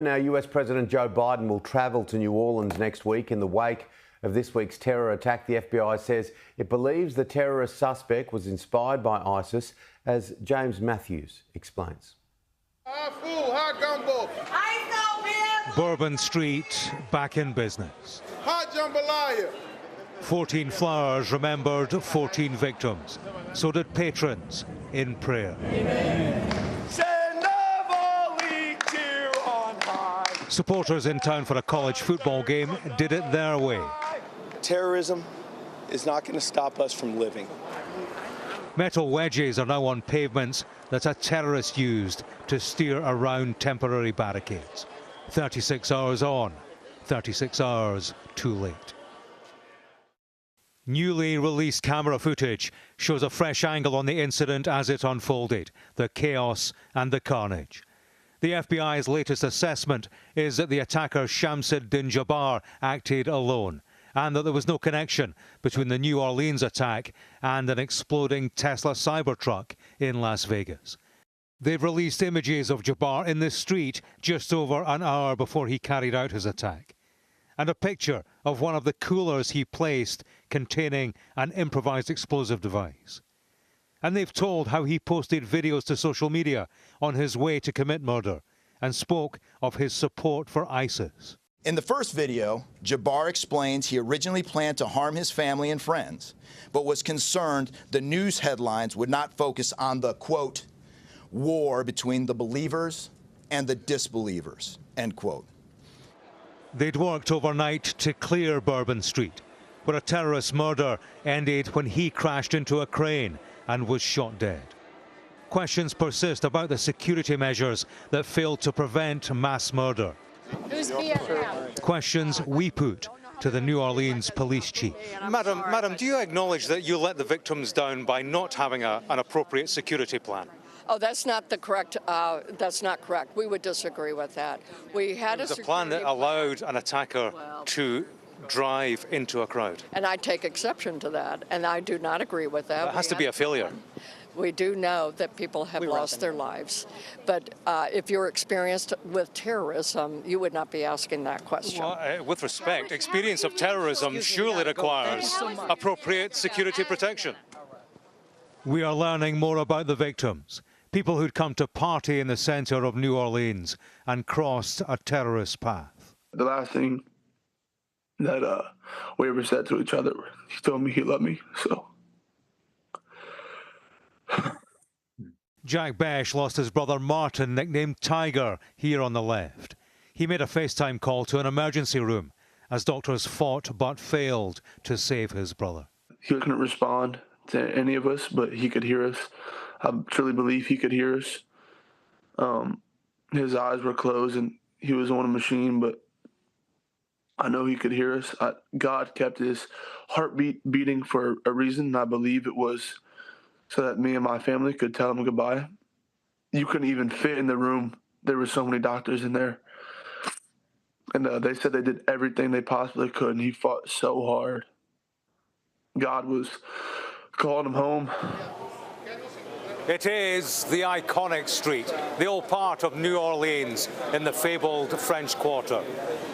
Now, US President Joe Biden will travel to New Orleans next week in the wake of this week's terror attack. The FBI says it believes the terrorist suspect was inspired by ISIS, as James Matthews explains. Bourbon Street back in business. Hot jambalaya. 14 flowers remembered 14 victims. So did patrons in prayer. Supporters in town for a college football game did it their way. Terrorism is not going to stop us from living. Metal wedges are now on pavements that a terrorist used to steer around temporary barricades. 36 hours on, 36 hours too late. Newly released camera footage shows a fresh angle on the incident as it unfolded, the chaos and the carnage. The FBI's latest assessment is that the attacker Shamsuddin Jabbar acted alone and that there was no connection between the New Orleans attack and an exploding Tesla Cybertruck in Las Vegas. They've released images of Jabbar in the street just over an hour before he carried out his attack, and a picture of one of the coolers he placed containing an improvised explosive device. And they've told how he posted videos to social media on his way to commit murder and spoke of his support for ISIS. In the first video, Jabbar explains he originally planned to harm his family and friends, but was concerned the news headlines would not focus on the, quote, war between the believers and the disbelievers, end quote. They'd worked overnight to clear Bourbon Street, where a terrorist murder ended when he crashed into a crane and was shot dead. Questions persist about the security measures that failed to prevent mass murder. Questions we put to the New Orleans police chief. Madam, do you acknowledge that you let the victims down by not having an appropriate security plan? Oh, that's not the correct. That's not correct. We would disagree with that. We had a plan that allowed an attacker to drive into a crowd. And I take exception to that, and I do not agree with that. It has to be a failure. We do know that people have lost their lives, but if you're experienced with terrorism, you would not be asking that question. Well, with respect, experience of terrorism surely requires appropriate security protection. We are learning more about the victims, people who'd come to party in the center of New Orleans and crossed a terrorist path. The last thing that we ever said to each other, he told me he loved me, so. Jack Besh lost his brother Martin, nicknamed Tiger, here on the left. He made a FaceTime call to an emergency room as doctors fought but failed to save his brother. He couldn't respond to any of us, but he could hear us. I truly believe he could hear us. His eyes were closed and he was on a machine, but I know he could hear us. God kept his heartbeat beating for a reason, and I believe it was so that me and my family could tell him goodbye. You couldn't even fit in the room. There were so many doctors in there. And they said they did everything they possibly could, and he fought so hard. God was calling him home. It is the iconic street, the old part of New Orleans in the fabled French Quarter.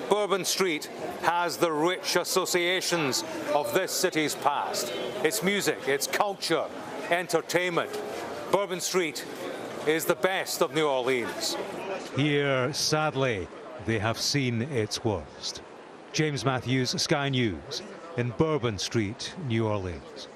Bourbon Street has the rich associations of this city's past. Its music, its culture, entertainment. Bourbon Street is the best of New Orleans. Here, sadly, they have seen its worst. James Matthews, Sky News, in Bourbon Street, New Orleans.